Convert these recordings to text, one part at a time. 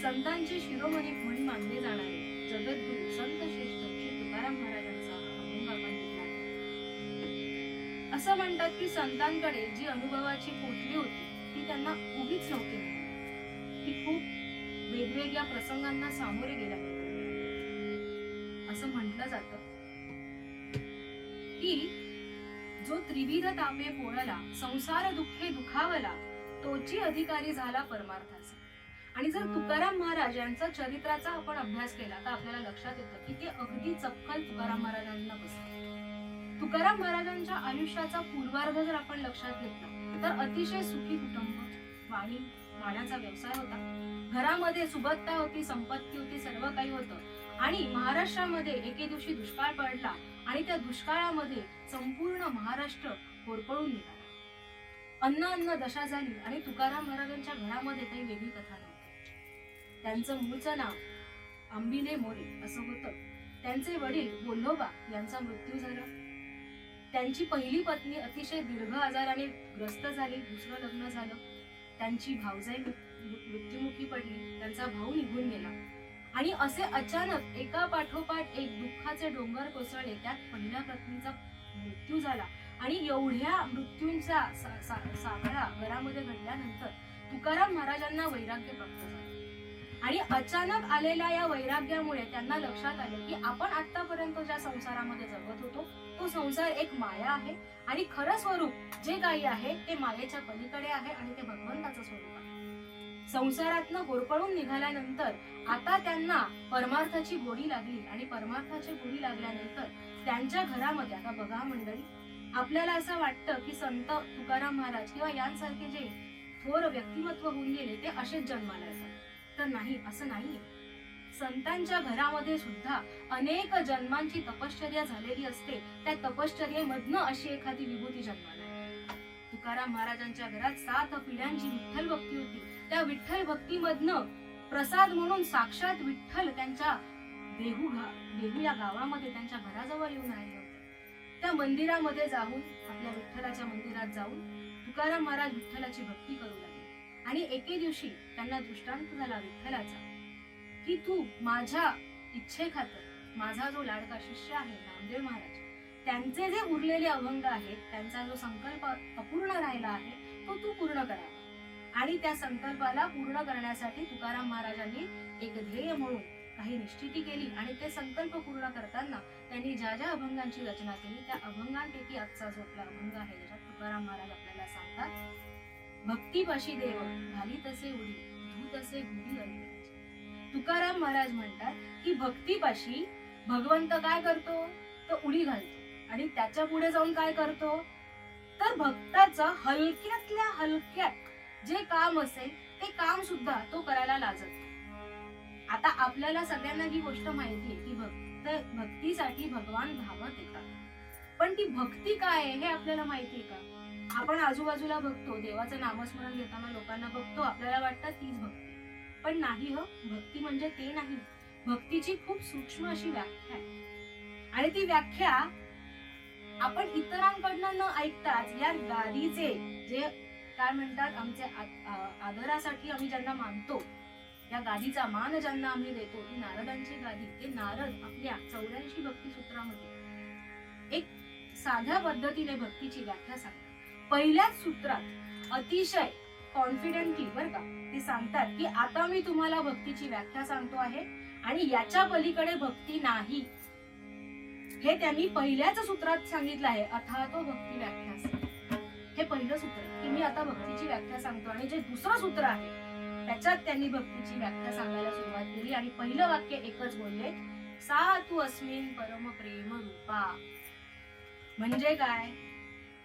संतांचे शिरोमणी म्हणून मानले जाणारे जगद्गुरु संत श्रेष्ठ श्री तुकाराम महाराजांचा अभंग आपण घेतला. असं म्हणतात की संतांकडे जी अनुभवाची पोटली होती ती त्यांना उगीच नव्हती, ती खूप वेगवेगळ्या प्रसंगांना सामोरे गेल्यानंतर. असं म्हटलं जातं की जो त्रिविध तापे पोळला संसार दुःखे दुखावला तोची अधिकारी झाला परमार्थाचा. आणि जर तुकाराम महाराज यांचा चरित्राचा आपण अभ्यास केला तर आपल्याला लक्षात येतं की ते अगदी चपखल तुकाराम महाराजांना बसतात. तुकाराम महाराजांच्या आयुष्याचा पूर्वार्ध जर आपण लक्षात घेतला तर अतिशय सुखी कुटुंब, वाण्याचा व्यवसाय होता, घरामध्ये सुबत्ता होती, संपत्ती होती, सर्व काही होतं. आणि महाराष्ट्रामध्ये एके दिवशी दुष्काळ पडला आणि त्या दुष्काळामध्ये संपूर्ण महाराष्ट्र होरपळून निघाला. अन्न दशा झाली आणि तुकाराम महाराजांच्या घरामध्ये काही वेगळी कथा नव्हती. त्यांचं मूळचं नाव आंबिले मोरे असं होतं. त्यांचे वडील बोल्होबा यांचा मृत्यू झाला. त्यांची पहिली पत्नी अतिशय दीर्घ आजाराने ग्रस्त झाली, दुसरं लग्न झालं. त्यांची भावजाई मृत्युमुखी पडली, त्यांचा भाऊ निघून गेला. आणि असे अचानक एका पाठोपाठ एक दुःखाचे डोंगर कोसळले. त्यात पहिल्या पत्नीचा मृत्यू झाला आणि एवढ्या मृत्यूंचा सागळा घरामध्ये घडल्यानंतर तुकाराम महाराजांना वैराग्य प्राप्त झाले. आणि अचानक आलेल्या या वैराग्यामुळे त्यांना लक्षात आले की आपण आतापर्यंत ज्या संसारामध्ये जगत होतो तो संसार एक माया आहे आणि खरं स्वरूप जे काही आहे ते मायेच्या पलीकडे आहे आणि ते भगवंताचं स्वरूप आहे. संसारातनं होरपळून निघाल्यानंतर आता त्यांना परमार्थाची गोडी लागली आणि परमार्थाची गोडी लागल्यानंतर त्यांच्या घरामध्ये, आता बघा मंडळी, आपल्याला असं वाटतं की संत तुकाराम महाराज किंवा यांसारखे जे थोर व्यक्तिमत्व होऊन गेले ते असेच जन्माला येतात, तर नाही, असं नाहीये. संतांच्या घरामध्ये सुद्धा अनेक जन्मांची तपश्चर्या झालेली असते. त्या तपश्चर्येमधनं अशी एखादी विभूती जन्माला येते. तुकाराम महाराजांच्या घरात 7 पिढ्यांची विठ्ठल भक्ती होती. त्या विठ्ठल भक्तीमधनं प्रसाद म्हणून साक्षात विठ्ठल त्यांच्या देहू या गावामध्ये त्यांच्या घराजवळ येऊन राहिले होते. त्या मंदिरामध्ये जाऊन, आपल्या विठ्ठलाच्या मंदिरात जाऊन तुकाराम महाराज विठ्ठलाची भक्ती करू लागले. आणि एके दिवशी त्यांना दृष्टांत झाला विठ्ठलाचा की तू माझ्या इच्छेखातर, माझा जो लाडका शिष्य आहे नामदेव महाराज, त्यांचे जे उरलेले अभंग आहेत, त्यांचा जो संकल्प अपूर्ण राहिला आहे तो तू पूर्ण करावा. आणि त्या संकल्पाला पूर्ण करण्यासाठी तुकाराम महाराजांनी एक ध्येय म्हणून काही निश्चिती केली आणि ते संकल्प पूर्ण करताना त्यांनी ज्या ज्या अभंगांची रचना केली त्या अभंगांपैकी आजचा जो आपला अभंग आहे ज्याच्यात तुकाराम महाराज आपल्याला सांगतात, भक्तीपाशी देव घाली तसे उडी धू तसे गुढी अडवण्याची. तुकाराम महाराज म्हणतात की भक्तीपाशी भगवंत काय करतो, तर उडी घालतो आणि त्याच्या पुढे जाऊन काय करतो, तर भक्ताचं हलक्यातल्या हलक्यात जे काम असेल ते काम सुद्धा तो करायला लाजत नाही. आता आपल्याला सगळ्यांना ही गोष्ट माहिती आहे की भक्तीसाठी भगवान धावत येतात, पण ती भक्ती काय आहे हे आपल्याला माहिती आहे का? आपण आजूबाजूला बघतो, देवाचं नामस्मरण घेताना लोकांना बघतो, आपल्याला वाटतं तीच भक्ती, पण नाही. भक्ती म्हणजे ते नाही. भक्तीची खूप सूक्ष्म अशी व्याख्या आहे आणि ती व्याख्या आपण इतरांकडनं न ऐकताच या गादीचे जे काय म्हणतात आमचे आदरासाठी आम्ही ज्यांना मानतो, या गादीचा मान ज्यांना आम्ही देतो, ती नारदांची गादी, ते नारद आपल्या 84 भक्ती सूत्रामध्ये एक साध्या पद्धतीने भक्तीची व्याख्या सांगतात. पहिल्याच सूत्रात अतिशय कॉन्फिडेंटली बरं का ते सांगतात की आता मी तुम्हाला भक्तीची व्याख्या सांगतो आहे आणि याच्या पलीकडे भक्ती नाही. हे त्यांनी पहिल्याच सूत्रात सांगितलं आहे. अथातो भक्ती व्याख्या, हे पहिलं सूत्र की मी आता भक्तीची व्याख्या सांगतो. आणि जे दुसरं सूत्र आहे त्याच्यात त्यांनी भक्तीची व्याख्या सांगायला सुरुवात केली आणि पहिलं वाक्य एकच बोलले, सा तू अस्मिन परम प्रेम रूपा. म्हणजे काय,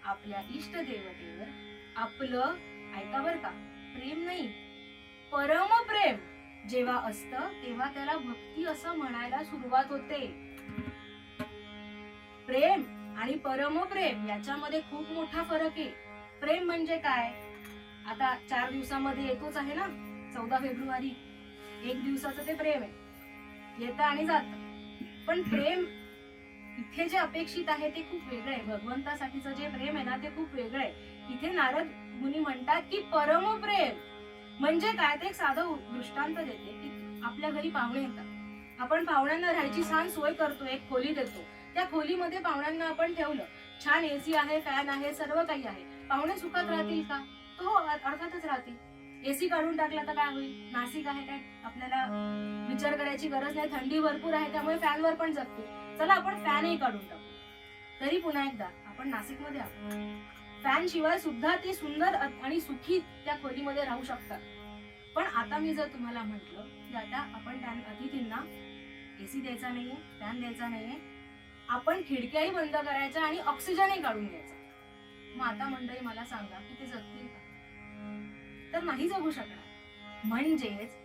आपल्या इष्ट देवतेवर आपलं, ऐका बर का, प्रेम नाही, परम प्रेम जेव्हा असतं तेव्हा त्याला भक्ती असं म्हणायला सुरुवात होते. प्रेम आणि परमप्रेम याच्यामध्ये खूप मोठा फरक आहे. प्रेम म्हणजे काय, आता 4 दिवसामध्ये येतोच आहे ना, 14 फेब्रुवारी, 1 दिवसाचं ते प्रेम आहे, येतं आणि जातं. पण प्रेम इथे जे अपेक्षित आहे ते खूप वेगळं आहे. भगवंतासाठीचं जे प्रेम आहे ना ते खूप वेगळं आहे. इथे नारद मुनी म्हणतात की परमप्रेम म्हणजे काय, ते एक साधं दृष्टांत देते की आपल्या घरी पाहुणे येतात, आपण पाहुण्यांना राहायची छान सोय करतो, एक खोली देतो, त्या खोलीमध्ये पाहुण्यांना आपण ठेवलं, छान एसी आहे, फॅन आहे, सर्व काही आहे, पाहुणे सुखात राहतील का, हो अर्थातच राहतील. एसी काढून टाकला तर काय होईल, नाशिक आहे काय, आपल्याला विचार करायची गरज नाही, थंडी भरपूर आहे त्यामुळे फॅनवर पण जगतो, चला आपण फॅनही काढून टाकू. तरी पुन्हा एकदा आपण नाशिक मध्ये आहोत, फॅन शिवाय सुद्धा ते सुंदर आणि सुखी त्या खोलीमध्ये राहू शकतात. पण आता मी जर तुम्हाला म्हटलं की आता आपण त्या अतिथींना एसी द्यायचा नाहीये, फॅन द्यायचा नाहीये, आपण खिडक्याही बंद करायच्या आणि ऑक्सिजनही काढून घ्यायचा, मग आता मंडळी मला सांगा की ते जगतील का, तर नाही जगू शकणार. म्हणजेच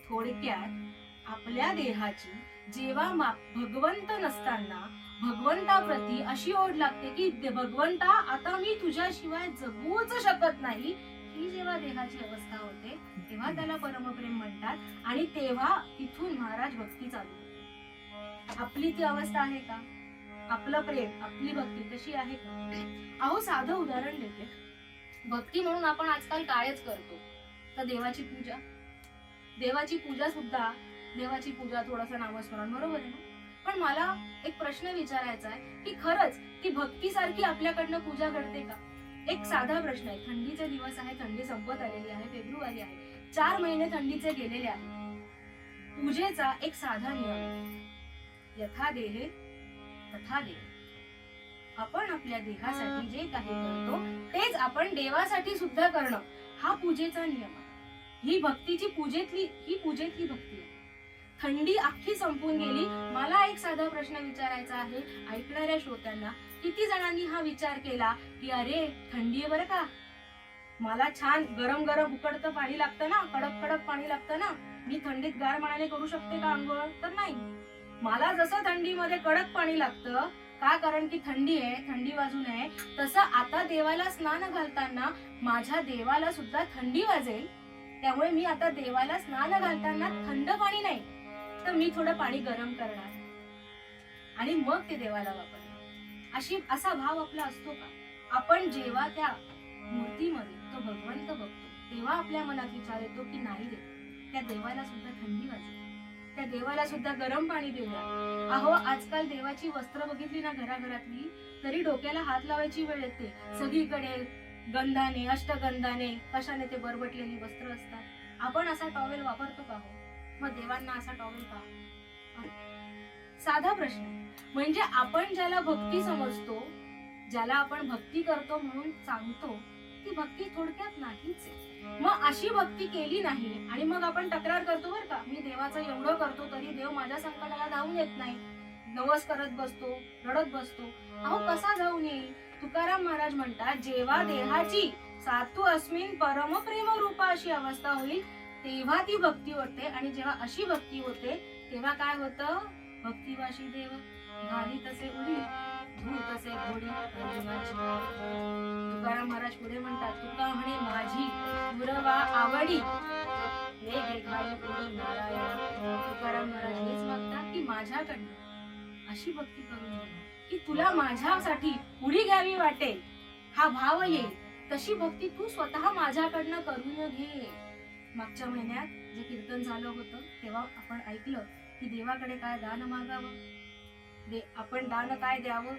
थोडक्यात आपल्या देहाची जेव्हा भगवंत नसताना भगवंताप्रती अशी ओढ लागते की भगवंता आता मी तुझ्याशिवाय जगूच शकत नाही, ही जेव्हा देहाची अवस्था होते तेव्हा त्याला परमप्रेम म्हणतात. आणि तेव्हा तिथून महाराज भक्ती चालू. आपली ती अवस्था आहे का, आपलं प्रेम, आपली भक्ती तशी आहे का? अहो साधं उदाहरण देते. भक्ती म्हणून आपण आजकाल कायच करतो, तर देवाची पूजा, देवाची पूजा सुद्धा, देवाची पूजा थोडंसं नामस्मरण, बरोबर आहे ना. पण मला एक प्रश्न विचारायचा आहे की खरंच ती भक्तीसारखी आपल्याकडनं पूजा घडते का? एक साधा प्रश्न आहे. थंडीचे दिवस आहे, थंडी संपत आलेली आहे, फेब्रुवारी आहे, 4 महिने थंडीचे गेलेले आहेत. पूजेचा एक साधा नियम आहे, यथा देहे तथा देह. आपण आपल्या देहासाठी जे काही करतो तेच आपण देवासाठी सुद्धा करणं, हा पूजेचा नियम आहे. ही भक्तीची पूजेतली भक्ती आहे. थंडी अख्खी संपून गेली. मला एक साधा प्रश्न विचारायचा आहे ऐकणाऱ्या श्रोत्यांना, किती जणांनी हा विचार केला की अरे थंडी आहे बरं का, मला छान गरम गरम उकडतं पाणी लागतं ना, कडक कडक पाणी लागतं ना, मी थंडीत गार पाण्याने करू शकते का आंघोळ? तर नाही. मला जसं थंडीमध्ये कडक पाणी लागतं का, कारण की थंडी आहे, थंडी वाजू नये, तसं आता देवाला स्नान घालताना माझ्या देवाला सुद्धा थंडी वाजेल, त्यामुळे मी आता देवाला स्नान घालताना थंड पाणी नाही तर मी थोडं पाणी गरम करणार आणि मग ते देवाला वापरणार. असा भाव आपला असतो का? आपण जेव्हा त्या मूर्तीमध्ये तो भगवंत बघतो तेव्हा आपल्या मनात विचार येतो की नाही रे, त्या देवाला सुद्धा थंडी वाजेल, त्या देवाला सुद्धा गरम पाणी देऊया. अहो आजकाल देवाची वस्त्र बघितली ना घराघरातली, तरी डोक्याला हात लावायची वेळ येते. सगळीकडे गंधाने, अष्टगंधाने, कशाने ते बरबटलेली वस्त्र असतात. आपण असा टॉवेल वापरतो का हो? मग देवांना असा टॉवेल का? साधा प्रश्न. म्हणजे आपण ज्याला भक्ती समजतो, ज्याला आपण भक्ती करतो म्हणून सांगतो, ती भक्ती थोडक्यात नाहीच आहे. मग अशी भक्ती केली नाही आणि मग आपण तक्रार करतो बरं का, मी देवाचं एवढं करतो तरी देव माझ्या संकटाला धावून येत नाही, नवस करत बसतो, रडत बसतो. अहो कसा जाऊन येईल? तुकाराम महाराज म्हणतात, जेव्हा देहाची सातू अस्मिन परम प्रेम रूपा अशी अवस्था होईल तेव्हा ती भक्ती होते. आणि जेव्हा अशी भक्ती होते तेव्हा काय होतं? भक्तिवाशी देव घाली तसे उडी धूळ तसे घोडी अर्जुनाची. तुकाराम महाराज पुढे म्हणतात, तुका म्हणे माझी गुरवा आवडी हे घाले पुढे नारायण. तुकाराम महाराज हेच मागतात की माझ्याकडनं अशी भक्ती करून घे की तुला माझ्यासाठी उडी घ्यावी वाटेल, हा भाव येईल. तशी भक्ती तू स्वतः माझ्याकडनं करून घे. मागच्या महिन्यात जे कीर्तन झालं होतं तेव्हा आपण ऐकलं की देवाकडे काय दान मागावं, आपण दान काय द्यावं,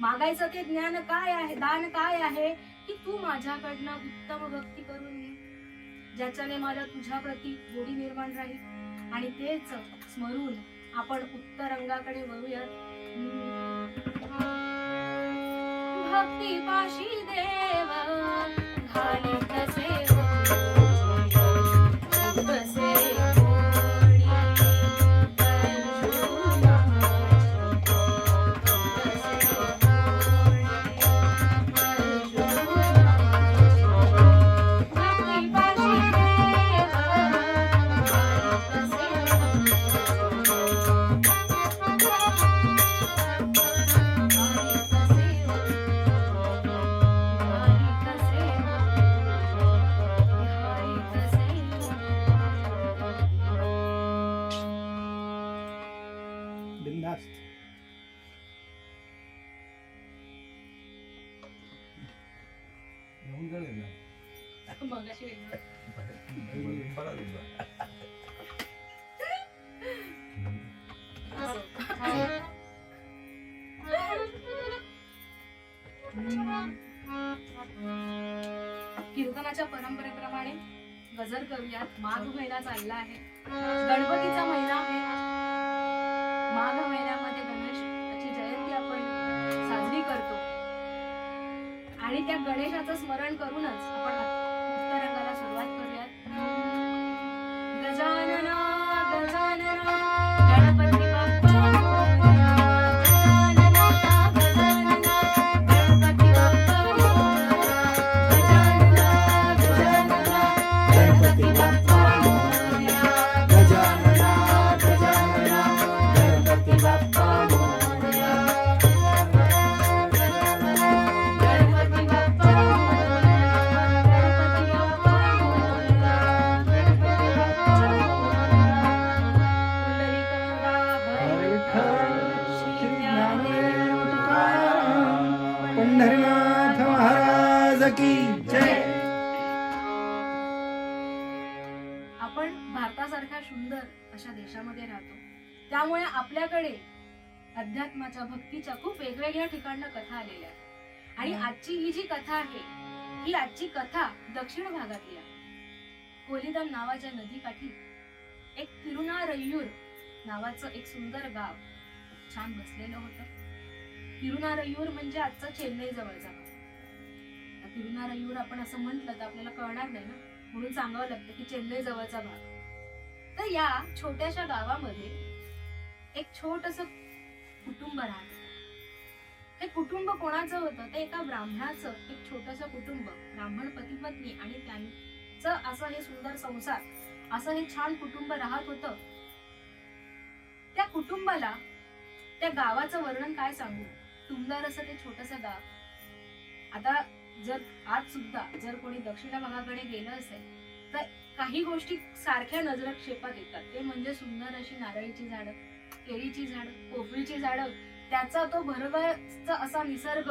मागायचं ते ज्ञान काय आहे, दान काय आहे की तू माझ्याकडनं उत्तम भक्ती करून घे, ज्याच्याने मला तुझ्या प्रती गोडी निर्माण राहील. आणि तेच स्मरून आपण उत्तर रंगाकडे वळूयात. भक्ती पाशी देव घाली तसे कीर्तनाच्या परंपरेप्रमाणे गजर करूयात. माघ महिना चालला आहे, गणपतीचा महिना आहे. माघ महिन्यामध्ये गणेशाची जयंती आपण साजरी करतो आणि त्या गणेशाचं स्मरण करूनच आपण उत्तरंगाला सुरुवात करूयात. गजानना गजानना गणपती बाप्पा सुंदर अशा देशामध्ये राहतो, त्यामुळे आपल्याकडे अध्यात्माच्या भक्तीच्या खूप वेगवेगळ्या ठिकाणच्या कथा आलेल्या आहेत. आणि आजची ही जी कथा आहे ही आजची कथा दक्षिण भागातली आहे. कोलिदम नावाच्या नदीकाठी एक तिरुनारय्यूर नावाचं एक सुंदर गाव छान बसलेलं होतं. तिरुनारय्यूर म्हणजे आजचा चेन्नई जवळचा भाग. तिरुनारय्यूर आपण असं म्हटलं तर आपल्याला कळणार नाही ना, म्हणून सांगावं लागतं की चेन्नई जवळचा भाग. तर या छोट्याशा गावामध्ये एक छोटस कुटुंब राहत होतं. हे कुटुंब कोणाचं होतं? ते एका ब्राह्मणाचं एक छोटस कुटुंब, ब्राह्मण पती पत्नी आणि त्यांचं असं हे सुंदर संसार, असं हे छान कुटुंब राहत होतं. त्या कुटुंबाला त्या गावाचं वर्णन काय सांगू, सुंदर असं ते छोटस गाव. आता जर आज सुद्धा जर कोणी दक्षिण भागाकडे गेलं असेल तर काही गोष्टी सारख्या नजरक्षेपात येतात. ते म्हणजे सुंदर अशी नारळीची झाडं, केळीची झाडं, पोफळीची झाडं, त्याचा तो भरगच्च असा निसर्ग.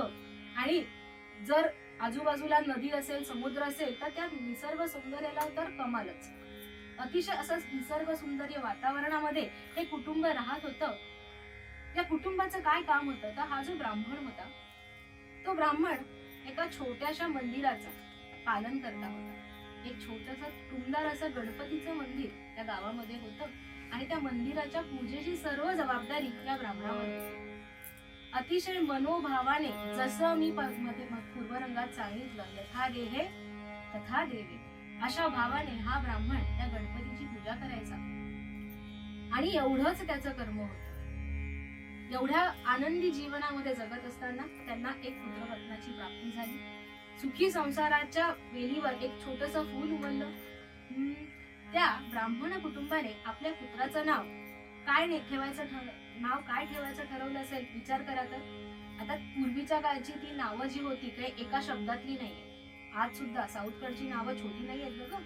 आणि जर आजूबाजूला नदी असेल, समुद्र असेल तर त्या निसर्ग सौंदर्याला तर कमालच. अतिशय असं निसर्ग सौंदर्य वातावरणामध्ये हे कुटुंब राहत होतं. या कुटुंबाचं काय काम होतं तर हा जो ब्राह्मण होता तो ब्राह्मण एका छोट्याशा मंदिराचा पालन करता होता. एक छोटस सुंदर असं गणपतीचं मंदिर त्या गावामध्ये होतं आणि त्या मंदिराच्या पूजेची सर्व जबाबदारी या ब्राह्मणावर होती. अतिशय मनोभावाने, जसं मी मध्ये पूर्वरंगात सांगितलं, यथा देहे तथा देवे, अशा भावाने हा ब्राह्मण त्या गणपतीची पूजा करायचा. आणि एवढंच त्याचं कर्म होतं. एवढ्या आनंदी जीवनामध्ये जगत असताना त्यांना एक पुत्ररत्नाची प्राप्ती झाली. सुखी संसाराच्या वेलीवर एक छोटस फूल उमललं. त्या ब्राह्मण कुटुंबाने आपल्या पुत्राचं नाव काय ठेवायचं ठरवलं असेल, विचार करा तर. आता पूर्वीच्या काळची ती नावं जी होती काही एका शब्दातली नाहीये. आज सुद्धा साऊथकडची नावं छोटी नाही आहेत बघा.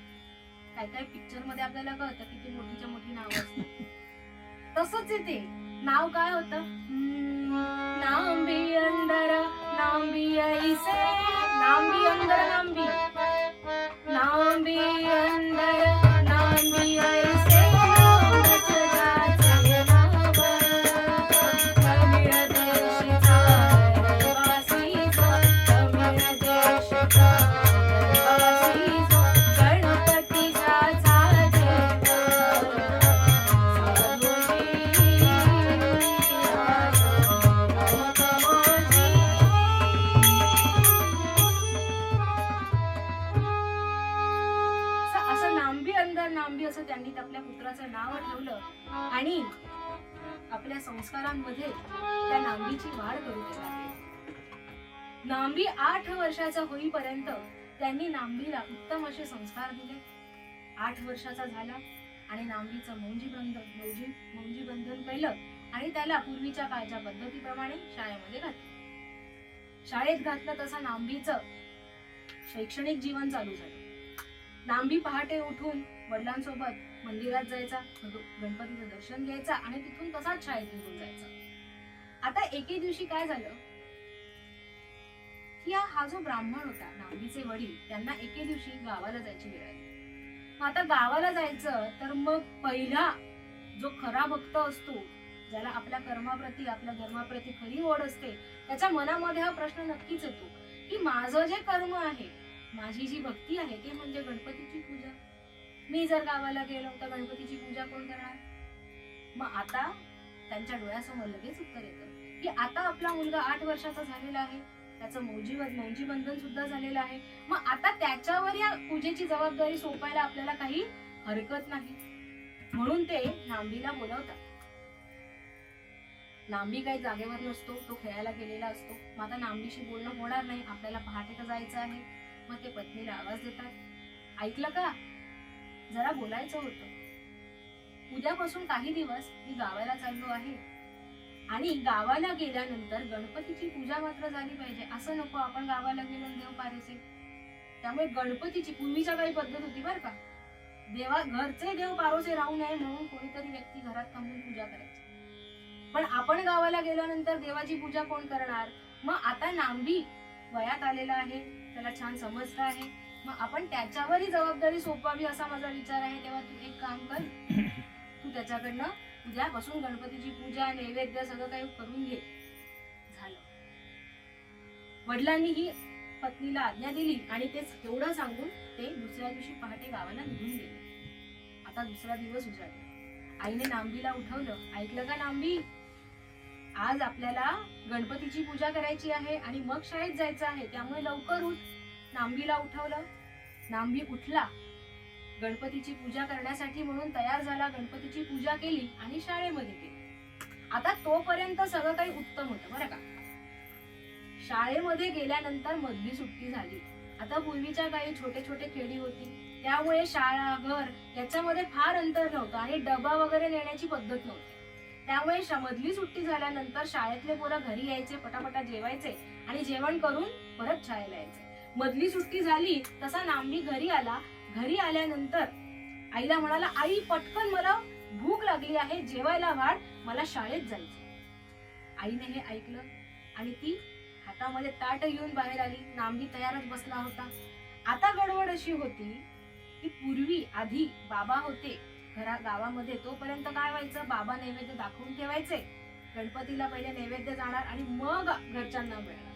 काय काय पिक्चर मध्ये आपल्याला कळतं किती मोठीच्या मोठी नावं असतात. तसंच आहे ते. नाव काय होतं? नांबी अंदर नांबी ऐसे, नांबी अंदर नांबी, नांबी अंदर नांबी ऐसे, त्यांनी आपल्या पुत्राचं नाव ठेवलं आणि आपल्या संस्कारांमध्ये त्या नांबीची वाढ करू लागले. नांबी 8 वर्षाचा होईपर्यंत त्यांनी नांबीला उत्तम असे संस्कार दिले. 8 वर्षाचा झाला आणि नांबीचं मौंजी बंधन केलं आणि त्याला पूर्वीच्या काळच्या पद्धतीप्रमाणे शाळेमध्ये घातलं. शाळेत घातलं तसं नांबीचं शैक्षणिक जीवन चालू झालं. नांबी पहाटे उठून वडिलांसोबत मंदिरात जायचा, गणपतीचं दर्शन घ्यायचा आणि तिथून तसाच शाळेत निघून जायचा. आता एके दिवशी काय झालं की हा जो ब्राह्मण होता, नांबीचे वडील, त्यांना एके दिवशी गावाला जायची वेळ आली. आता गावाला जायचं तर मग पहिला जो खरा भक्त असतो, ज्याला आपल्या कर्माप्रती आपल्या धर्माप्रती खरी ओढ असते, त्याच्या मनामध्ये हा प्रश्न नक्कीच येतो की माझं जे कर्म आहे, माझी जी भक्ती आहे ते म्हणजे गणपतीची पूजा. मी जर गावाला गेलो तर गणपतीची पूजा कोण करणार? मग आता त्यांच्या डोळ्यासमोर लगेच उत्तर येतं की आता आपला मुलगा 8 वर्षाचा झालेला आहे, त्याचं मौंजी बंधन सुद्धा झालेलं आहे. मग आता त्याच्यावर या पूजेची जबाबदारी सोपायला आपल्याला काही हरकत नाही. म्हणून ते नांबीला बोलवतात. नांबी काही जागेवर नसतो, तो खेळायला गेलेला असतो. मग आता नांबीशी बोलणं होणार नाही, आपल्याला पहाटे तर जायचं आहे. मग ते पत्नीला आवाज देतात, ऐकलं का, जरा बोलायचं होतं. उद्यापासून काही दिवस मी गावाला चाललो आहे आणि गावाला गेल्यानंतर गणपतीची पूजा मात्र झाली पाहिजे. असं नको आपण गावाला गेलो देव पारेसे. त्यामुळे गणपतीची पूर्वीच्या काही पद्धत होती बरं का, घरचे देव पारोसे राहू नये म्हणून कोणीतरी व्यक्ती घरात थांबून पूजा करायची. पण आपण गावाला गेल्यानंतर देवाची पूजा कोण करणार? मग आता नांबी वयात आलेला आहे, त्याला छान समजतं आहे, मग आपण त्याच्यावरही जबाबदारी सोपवावी असा माझा विचार आहे. तेव्हा तू एक काम कर, तू त्याच्याकडनं उद्यापासून गणपतीची पूजा, नैवेद्य सगळं काही करून घे. झालं. वडिलांनी ही पत्नीला आज्ञा दिली आणि तेच एवढं सांगून ते दुसऱ्या दिवशी पहाटे गावाला निघून गेले. आता दुसरा दिवस उजाडला. आईने नांबीला उठवलं, ऐकलं का नांबी, आज आपल्याला गणपतीची पूजा करायची आहे आणि मग शाळेत जायचं आहे, त्यामुळे लवकर उठ. नांबीला उठवलं. नांबी उठला, गणपतीची पूजा करण्यासाठी म्हणून तयार झाला, गणपतीची पूजा केली आणि शाळेमध्ये गेली. आता तोपर्यंत सगळं काही उत्तम होतं बरं का. शाळेमध्ये गेल्यानंतर मधली सुट्टी झाली. आता पूर्वीच्या काही छोटे छोटे खेडी होती, त्यामुळे शाळा घर याच्यामध्ये फार अंतर नव्हतं आणि डबा वगैरे नेण्याची पद्धत नव्हती. त्यामुळे मधली सुट्टी झाल्यानंतर शाळेतले पोरं घरी यायचे, पटापटा जेवायचे आणि जेवण करून परत शाळेला यायचे. मधली सुट्टी झाली तसा नांबी घरी आला. घरी आल्यानंतर आईला म्हणाला, आई पटकन मला भूक लागली आहे, जेवायला वाढ, मला शाळेत जायचं. आईने हे ऐकलं आणि ती हातामध्ये ताट घेऊन बाहेर आली. नांबी तयारच बसला होता. आता गडबड अशी होती की पूर्वी आधी बाबा होते गावामध्ये, तोपर्यंत काय व्हायचं, बाबा नैवेद्य दाखवून ठेवायचे. गणपतीला पहिले नैवेद्य जाणार आणि मग घरच्यांना मिळणार.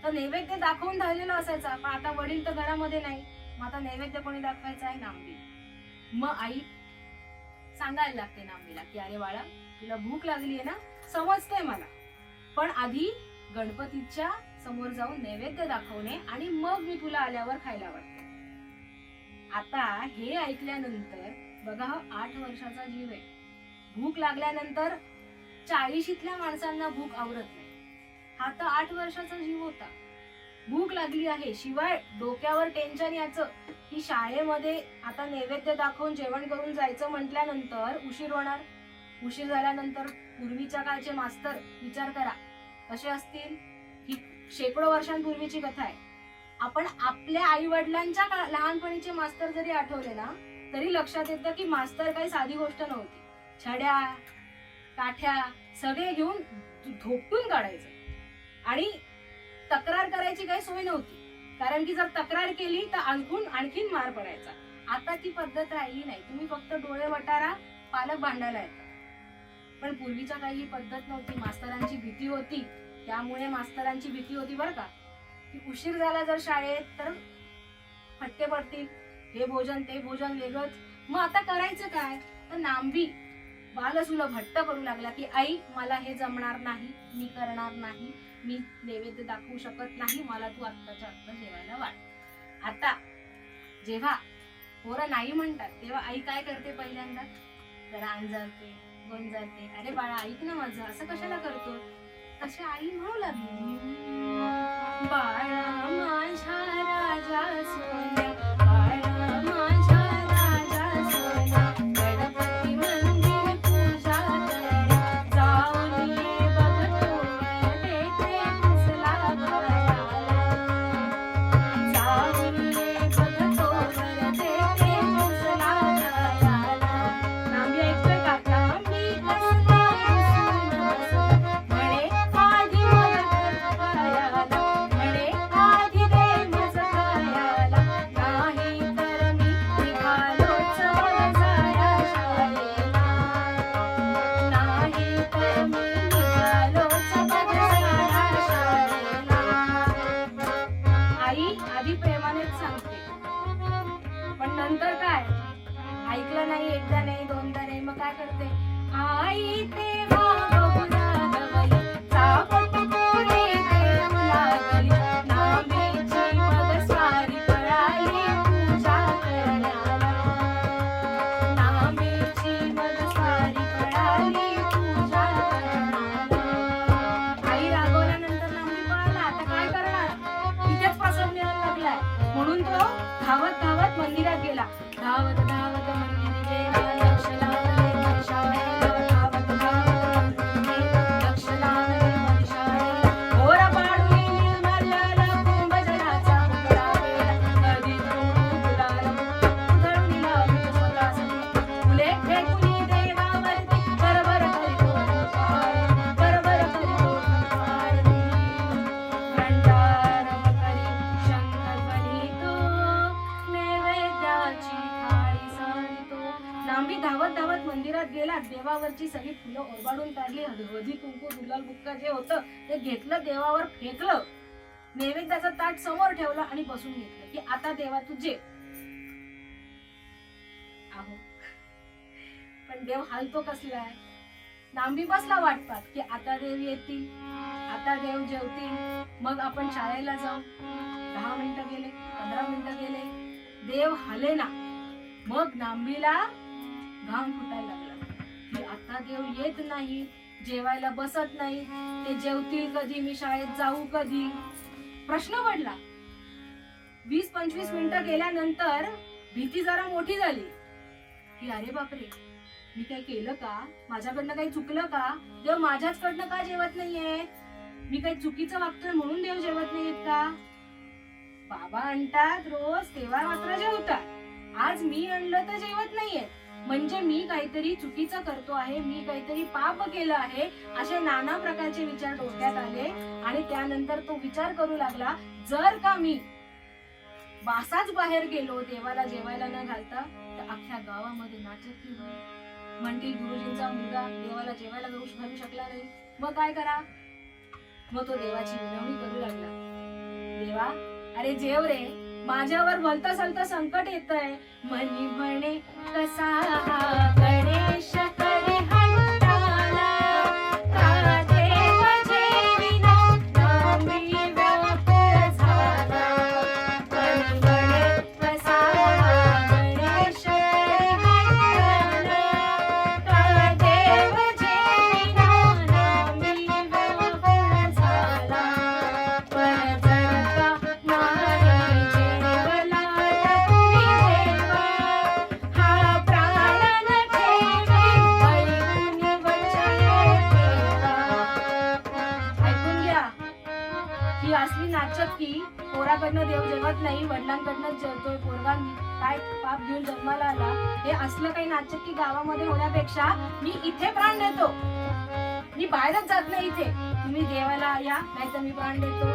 तर नैवेद्य दाखवून झालेला असायचा, पण आता वडील तर घरामध्ये नाही. मग आता नैवेद्य कोणी दाखवायचा आहे? नांबी. मग आई सांगायला लागते नांबीला की अरे बाळा, तुला भूक लागली आहे ना, समजते मला, पण आधी गणपतीच्या समोर जाऊन नैवेद्य दाखवणे आणि मग मी तुला आल्यावर खायला वाटते. आता हे ऐकल्यानंतर बघा, हा 8 वर्षाचा जीव आहे. भूक लागल्यानंतर 40ल्या माणसांना भूक आवरत नाही. हा तर 8 वर्षाचा जीव होता. भूक लागली आहे, शिवाय डोक्यावर टेन्शन याचं की शाळेमध्ये आता नैवेद्य दाखवून जेवण करून जायचं म्हटल्यानंतर उशीर होणार. उशीर झाल्यानंतर पूर्वीच्या काळचे मास्तर विचार करा कसे असतील. ही शेकडो वर्षांपूर्वीची कथा आहे. आपण आपल्या आई वडिलांच्या लहानपणीचे मास्तर जरी आठवले ना, तरी लक्षात येतं की मास्तर काही साधी गोष्ट नव्हती. छड्या काठ्या सगळे घेऊन धोपटून काढायचं आणि तक्रार करायची काही सोय नव्हती, कारण की जर तक्रार केली तर आणखीन मार पडायचा. आता ती पद्धत राहिली नाही. तुम्ही फक्त डोळे वटारा, पालक भांडायला येतात. पण पूर्वीच्या काही पद्धत नव्हती. मास्तरांची भीती होती. त्यामुळे मास्तरांची भीती होती बरं का, की उशीर झाला जर शाळेत तर फटके पडतील, हे भोजन ते भोजन वेगळंच. मग आता करायचं काय, तर नांबी बालसुलभ हट्ट करू लागला की आई, मला हे जमणार नाही, मी करणार नाही, मी नैवेद्य दाखवू शकत नाही, मला तू आत्ताच्या आत्ता जेवायला वाढ. आता जेव्हा पोरं नाही म्हणतात तेव्हा आई काय करते, पहिल्यांदा जरा अंजारते, गोंजारते, अरे बाळा ऐक ना माझं, असं कशाला करतो. तशी आई म्हणू लागली, बाळा माझ्या राजा सोन्या, बाळा माझ्या राजा सोन्या, गणपती मंदिर पूजा करण्या, जाऊन ये बघतो देते पुसला करायला, जाऊन ये बघतो देते पुसला करायला. नांबी ऐकतोय का? नांबी कसला म्हणे आधी मला खायला, म्हणे आधी दे माझं खायला, नाही तर मी निघालोच जाया शाळेला, नाही तर मी निघालोच जाया शाळेला. आई आधी प्रेमानेच सांगते, पण नंतर काय, ऐकलं नाही, एकदा नाही, दोनदा नाही, मग काय करते आई, तेव्हा बघू लागली, चापट कोणी देऊ लागली, नांबीची मग स्वारी पळाली पूजा करण्याला, नांबीची मग स्वारी पळाली पूजा करण्याला. आई रागवल्यानंतर नांबी पळाला. आता काय करणार, तिथेच प्रसाद मिळायला लागलाय, म्हणून तो धावत धावत मंदिरात गेला. धावत धावत मंदिर गेला, लक्ष लागले मनशाळेला, धावत धावत मंदिर लक्ष लागले मनशाळेला, घोर पाडून निर्मल्याला कुंभजलाचा उघडा गेला, कधी गुलाल उधळून लावली स्वतःसाठी, फुले फेकून देवावरती बरोबर करीतो आरती, बरोबर करीतो आरती, भंडार करी शंकर बलितो, नैवेद्याची थाळी सारितो. नांबी धावत धावत मंदिरात गेला. देवावरची सगळी फुलं ओरबाडून काढली. हळदी कुंकू गुलाल बुक्का जे होतं ते घेतलं, देवावर फेकलं, नैवेद्याचं ताट समोर ठेवलं आणि बसून घेतलं की आता देवा तू जेव. आहो, पण देव हालतो कसलाय. नांबी बसला वाट पाहत की आता देव येतील, आता देव जेवतील, मग आपण शाळेला जाऊ. 10 मिनिटं गेले, 15 मिनिटं गेले, देव हाले ना. मग नांबीला घाम फुटायला लागला की आता देव येत नाही, जेवायला बसत नाही, ते जेवतील कधी, मी शाळेत जाऊ कधी. प्रश्न पडला. 20-25 मिनिटं गेल्यानंतर भीती जरा मोठी झाली की अरे बापरे, मी काय केलं का, माझ्याकडनं काही चुकलं का, देव माझ्याचकडनं का जेवत नाहीये, मी काही चुकीचं वागतोय म्हणून देव जेवत नाहीयेत का. बाबा आणतात रोज, तेव्हा मात्र जेवतात, आज मी आणलं तर जेवत नाहीये, म्हणजे मी काहीतरी चुकीचं करतो आहे, मी काहीतरी पाप केलं आहे, असे नाना प्रकारचे विचार डोक्यात आले. आणि त्यानंतर तो विचार करू लागला, जर का मी बासाच बाहेर गेलो देवाला जेवायला न घालता तर अख्ख्या गावामध्ये नाचत नाही, म्हणतील गुरुजींचा मुलगा देवाला जेवायला घालू शकला नाही, मग काय करा. मग तो देवाची विनवणी करू लागला, देवा अरे जेव रे, माझ्यावर भलतं सलतं संकट येतंय. मनी म्हणे कसा हा गणेश करे हट्टाला, का देव जेविना नामी व्याकुळ झाला. मनी म्हणे कसा हा गणेश करे हट्टाला, का देव जेविना नामी व्याकुळ झाला. पण जर का नाही जेवला तुम्ही देवा, हा प्राण न ठेवे ऐकुनी वचन ठेवा. ऐकून घ्या, ही असली नाचक्की. पोराकडनं देव जेवत नाही, वडिलांकडनं जेवतोय पोरगा. काय पाप घेऊन जन्माला आला. हे असलं काही नाचक्की गावामध्ये होण्यापेक्षा मी इथे प्राण देतो, मी बाहेरच जात नाही इथे. तुम्ही देवाला या, नाही तर मी प्राण देतो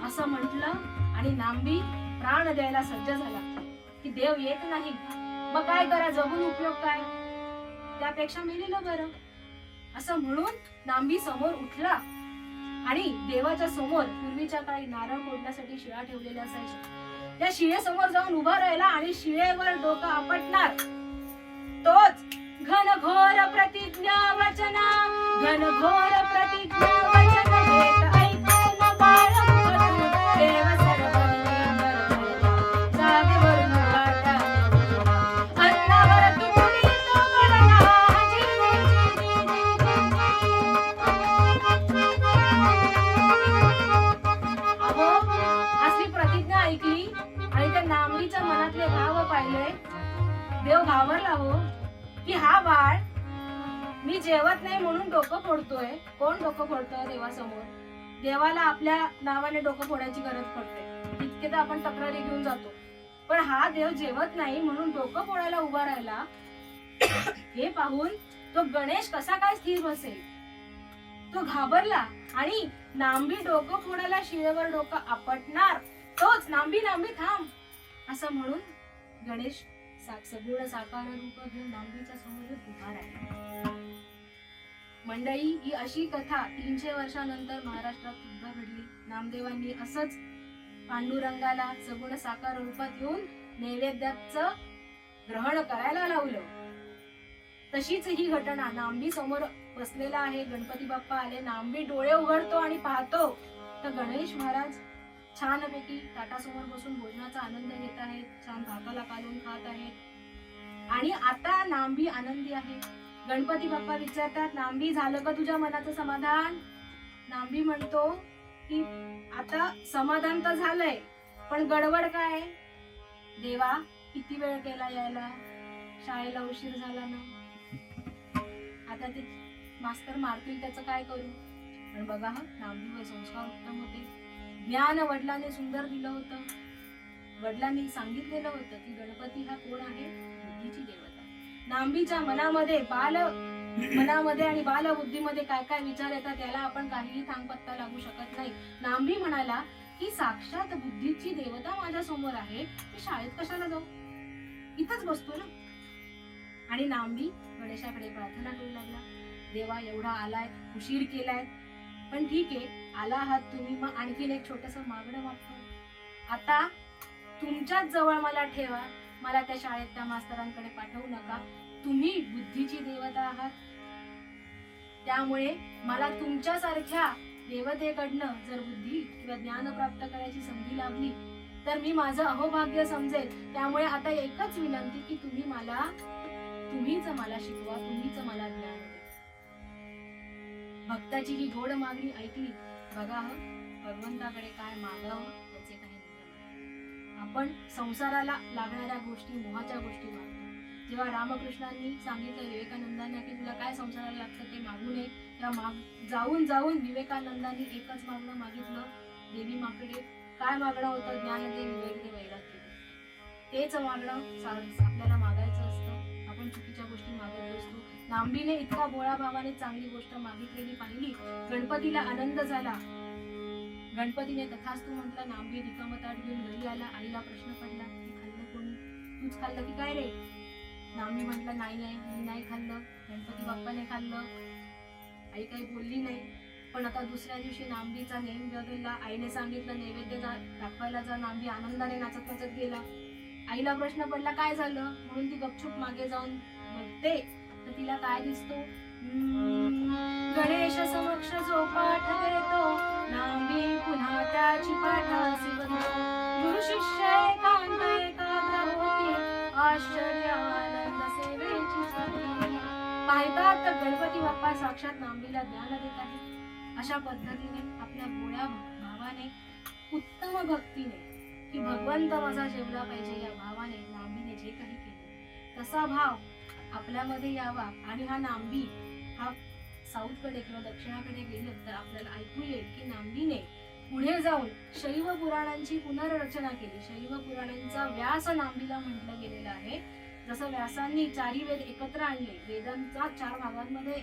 असं म्हटलं. आणि नांबी प्राण द्यायला सज्ज झाला की देव येत नाही, मग काय करा, जगून उपयोग काय, त्यापेक्षा मेलेलं बरं असं म्हणून नांबी समोर उठला. आणि देवाच्या समोर पूर्वीच्या काळी नारळ फोडण्यासाठी शिळा ठेवलेल्या असायच्या. त्या शिळेसमोर जाऊन उभा राहिला आणि शिळेवर डोकं आपटणार. तोच घनघोर प्रतिज्ञा वचना, घनघोर प्रतिज्ञा वचन घेत ऐकून बाळमुख तू, देव सर्वज्ञ जागेवरून काटा अन्नावर तुटली तो पडला. जी जी अहो, असली प्रतिज्ञा ऐकली आणि त्या नांबीच्या मनातले भाव पाहिले. देव घाबरला हो, की हा बाळ मी जेवत नाही म्हणून डोकं फोडतोय. कोण डोकं फोडतोय देवासमोर? देवाला आपल्या नावाने डोकं फोडायची गरज पडते, इतके तर आपण तक्रारी घेऊन जातो. पण हा देव जेवत नाही म्हणून डोकं फोडायला उभा राहिला. हे पाहून तो गणेश कसा काय स्थिर बसेल? तो घाबरला आणि नांबी डोकं फोडायला शिळेवर डोकं आपटणार. तोच नांबी नांबी थांब असं म्हणून गणेश सगुण साकार रूप घेऊन नांबीच्या समोर उभा राहिला. मंडळी, ही अशी कथा 300 वर्षानंतर महाराष्ट्रात सुद्धा घडली. नामदेवांनी असंच पांडुरंगाला सगुण साकार रूपात येऊन नैवेद्याचं ग्रहण करायला लावलं. तशीच ही घटना नांबी समोर बसलेला आहे. गणपती बाप्पा आले, नांबी डोळे उघडतो आणि पाहतो तर गणेश महाराज छानपैकी ताटासमोर बसून भोजनाचा आनंद घेत आहेत, छान भाताला कालून खात आहेत. आणि आता नांबी आनंदी आहे. गणपती बाप्पा विचारतात, नांबी झालं का तुझ्या मनाचं समाधान? नांबी म्हणतो की आता समाधान तर झालंय, पण गडबड काय? देवा किती वेळ केला यायला, शाळेला उशीर झाला ना, आता ते मास्तर मारतील, त्याचं काय करू? पण बघा हा, नांबीवर संस्कार उत्तम होते. ज्ञान वडिलांनी सुंदर दिलं होतं. वडिलांनी सांगितलेलं होतं की गणपती हा कोण आहे? बुद्धीची देवता. नांबीच्या मनामध्ये आणि बालबुद्धीमध्ये काय काय विचार येतात याला आपण काहीही थांगपत्ता लागू शकत नाही. नांबी म्हणाला की साक्षात बुद्धीची देवता माझ्या समोर आहे, मी शाळेत कशाला जाऊ, इथंच बसतो ना. आणि नांबी गणेशाकडे प्रार्थना करू लागला, देवा एवढा आलाय, उशीर केलाय, पण ठीक आहे, आला आहात तुम्ही, मग आणखीन एक छोटंसं मागणं मागतो. आता तुमच्याच जवळ मला ठेवा, मला त्या शाळेत त्या मास्तरांकडे पाठवू नका. तुम्ही बुद्धीची देवता आहात, त्यामुळे मला तुमच्यासारख्या देवतेकडनं जर बुद्धी किंवा ज्ञान प्राप्त करायची संधी लाभली तर मी माझं अहोभाग्य समजेल. त्यामुळे आता एकच विनंती की तुम्हीच मला शिकवा, तुम्हीच मला ज्ञान द्या. भक्ताची ही गोड मागणी ऐकली. बघा भगवंताकडे काय मागावं त्याचे काही नियम. आपण संसाराला लागणाऱ्या गोष्टी, मोहाच्या गोष्टी मागतो. जेव्हा रामकृष्णांनी सांगितलं विवेकानंदांना की तुला काय संसाराला लागतं ते मागू नये, तेव्हा जाऊन विवेकानंदांनी एकच मागणं मागितलं, देवी माकडे काय मागणं होतं? ज्ञान दे, विवेक दे, वैराग्य दे. तेच मागणं आपल्याला मागायचं असतं. आपण चुकीच्या गोष्टी मागत असतो. नांबीने इतका बोळा भावाने चांगली गोष्ट मागितलेली पाहिली, गणपतीला आनंद झाला. गणपतीने तथास्तु म्हटलं. नांबी रिकामं ताट घेऊन घरी आला. आईला प्रश्न पडला की खाल्लं कोणी? तूच खाल्लं की काय रे? नांबी म्हटलं नाही मी नाही खाल्लं, गणपती बाप्पाने खाल्लं. आई काही बोलली नाही. पण आता दुसऱ्या दिवशी नांबीचा नेम बदलला. आईने सांगितलं नैवेद्य दाखवायला जा. नांबी आनंदाने नाचत नाचत गेला. आईला प्रश्न पडला काय झालं म्हणून ती गपचूप मागे जाऊन बघते तर तिला काय दिसतो, गणेश समक्ष जो पाठ घेतो नांबी पुन्हा त्याची पाठासी बनतो. गुरु शिष्य एकांत एकाग्र होती आश्चर्य आनंद सेवेची साधी. पाहतात तर गणपती बाप्पा साक्षात नांबीला ज्ञान देत आहे. अशा पद्धतीने आपल्या भोळ्या भावाने उत्तम भक्तीने की भगवंत माझा जेवला पाहिजे या भावाने नांबीने जे काही केले तसा भाव आपल्यामध्ये यावा. आणि हा नांबी हा साऊथकडे किंवा दक्षिणाकडे गेलं तर आपल्याला ऐकू येईल की नांबीने पुढे जाऊन शैव पुराणांची पुनर्रचना केली. शैव पुराणांचा व्यास नांबीला म्हटलं गेलेलं आहे. जसं व्यासांनी चारी वेद एकत्र आणले, वेदांचा 4 भागांमध्ये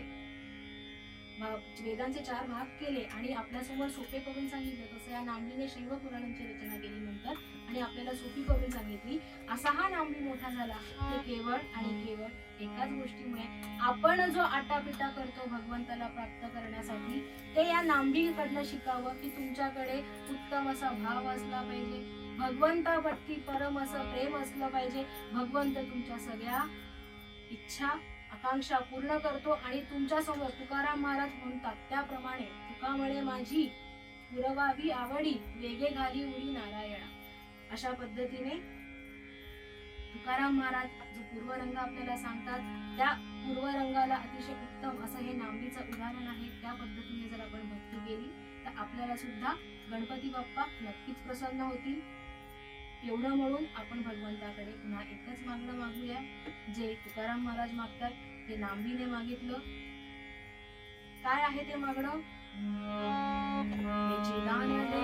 वेदांचे 4 भाग केले आणि आपल्यासमोर सोपे करून सांगितले, तसं या नांबीने शैव पुराणांची रचना केली नंतर आणि आपल्याला सोपी करून सांगितली. असा हा नांबी मोठा झाला ते केवळ आणि केवळ एकाच गोष्टीमुळे. आपण जो आटापिटा करतो भगवंताला प्राप्त करण्यासाठी ते या नांबीकडनं शिकावं की तुमच्याकडे उत्तम असा भाव असला पाहिजे, भगवंताप्रती परम असं प्रेम असलं पाहिजे. भगवंत तुमच्या सगळ्या इच्छा आकांक्षा पूर्ण करतो आणि तुमच्या समोर तुकाराम महाराज म्हणतात त्याप्रमाणे तुका म्हणे माझी पुरवावी आवडी वेगे घाली उडी नारायणा. अशा पद्धतीने तुकाराम महाराज जो पूर्वरंग आपल्याला सांगतात त्या पूर्वरंगाला अतिशय उत्तम असं हे नांबीचं उदाहरण आहे. त्या पद्धतीने जर आपण भक्ती केली तर आपल्याला सुद्धा गणपती बाप्पा नक्कीच प्रसन्न होतील. एवढं म्हणून आपण भगवंताकडे पुन्हा एकच मागणं मागूया जे तुकाराम महाराज मागतात ते नांबीने मागितलं. काय आहे ते मागणं, दान दे